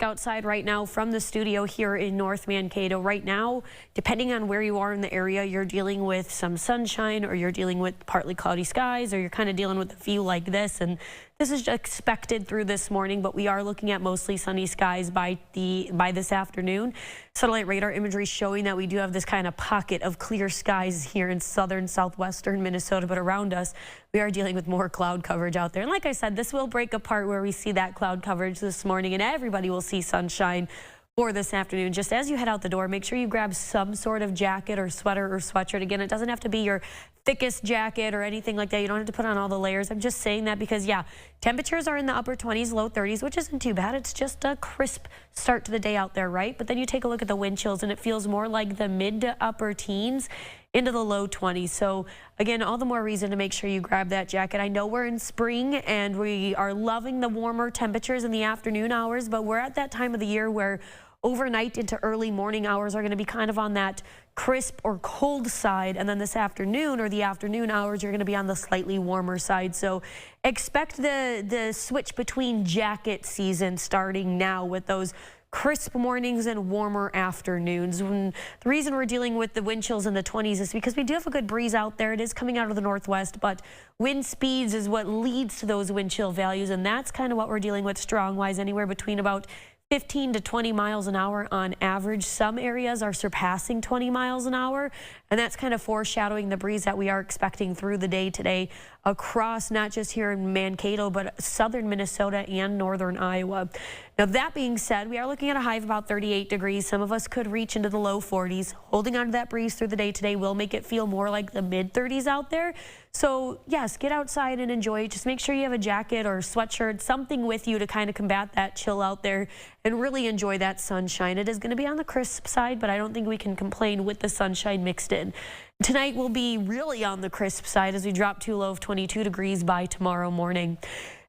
outside right now from the studio here in North Mankato. Right now, depending on where you are in the area, you're dealing with some sunshine, or you're dealing with partly cloudy skies, or you're kind of dealing with a few like this. And this is expected through this morning, but we are looking at mostly sunny skies by this afternoon. Satellite radar imagery showing that we do have this kind of pocket of clear skies here in southern southwestern Minnesota, but around us we are dealing with more cloud coverage out there. And like I said, this will break apart where we see that cloud coverage this morning, and everybody will see sunshine for this afternoon. Just as you head out the door, make sure you grab some sort of jacket or sweater or sweatshirt. Again, it doesn't have to be your thickest jacket or anything like that. You don't have to put on all the layers. I'm just saying that because, yeah, temperatures are in the upper 20s, low 30s, which isn't too bad. It's just a crisp start to the day out there, right? But then you take a look at the wind chills, and it feels more like the mid to upper teens into the low 20s. So again, all the more reason to make sure you grab that jacket. I know we're in spring and we are loving the warmer temperatures in the afternoon hours, but we're at that time of the year where overnight into early morning hours are going to be kind of on that crisp or cold side, and then this afternoon or the afternoon hours you're going to be on the slightly warmer side. So expect the switch between jacket season starting now with those crisp mornings and warmer afternoons. And the reason we're dealing with the wind chills in the 20s is because we do have a good breeze out there. It is coming out of the northwest, but wind speeds is what leads to those wind chill values, and that's kind of what we're dealing with strong wise, anywhere between about 15 to 20 miles an hour on average. Some areas are surpassing 20 miles an hour, and that's kind of foreshadowing the breeze that we are expecting through the day today across not just here in Mankato, but southern Minnesota and northern Iowa. Now, that being said, we are looking at a high of about 38 degrees. Some of us could reach into the low 40s. Holding on to that breeze through the day today will make it feel more like the mid 30s out there. So yes, get outside and enjoy it. Just make sure you have a jacket or sweatshirt, something with you to kind of combat that chill out there and really enjoy that sunshine. It is going to be on the crisp side, but I don't think we can complain with the sunshine mixed in. Tonight will be really on the crisp side as we drop to a low of 22 degrees by tomorrow morning.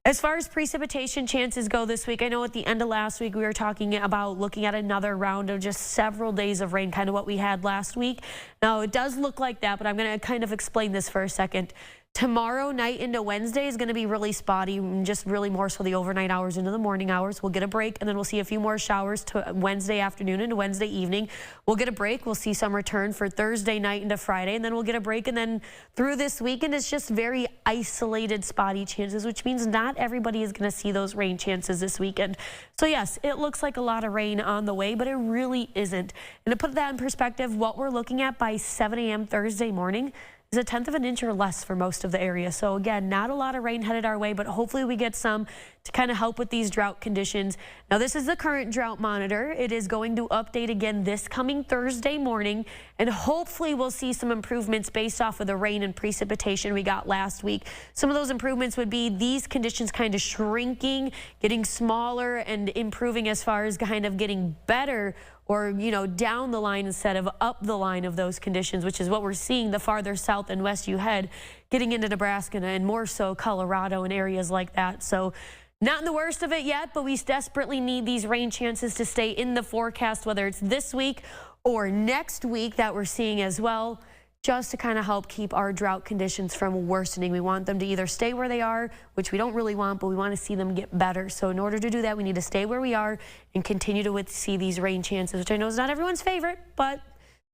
As far as precipitation chances go this week, I know at the end of last week we were talking about looking at another round of just several days of rain, kind of what we had last week. Now, it does look like that, but I'm going to kind of explain this for a second. Tomorrow night into Wednesday is going to be really spotty, just really more so the overnight hours into the morning hours. We'll get a break, and then we'll see a few more showers to Wednesday afternoon into Wednesday evening. We'll get a break. We'll see some return for Thursday night into Friday, and then we'll get a break. And then through this weekend, it's just very isolated spotty chances, which means not everybody is going to see those rain chances this weekend. So yes, it looks like a lot of rain on the way, but it really isn't. And to put that in perspective, what we're looking at by 7 a.m. Thursday morning is 1/10 of an inch or less for most of the area. So again, not a lot of rain headed our way, but hopefully we get some to kind of help with these drought conditions. Now, this is the current drought monitor. It is going to update again this coming Thursday morning, and hopefully we'll see some improvements based off of the rain and precipitation we got last week. Some of those improvements would be these conditions kind of shrinking, getting smaller, and improving as far as kind of getting better, or, you know, down the line instead of up the line of those conditions, which is what we're seeing the farther south and west you head, getting into Nebraska and more so Colorado and areas like that. So not in the worst of it yet, but we desperately need these rain chances to stay in the forecast, whether it's this week or next week that we're seeing as well, just to kind of help keep our drought conditions from worsening. We want them to either stay where they are, which we don't really want, but we want to see them get better. So in order to do that, we need to stay where we are and continue to see these rain chances, which I know is not everyone's favorite, but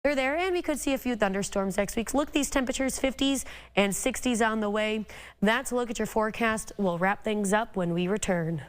they're there, and we could see a few thunderstorms next week. Look, these temperatures, 50s and 60s on the way. That's a look at your forecast. We'll wrap things up when we return.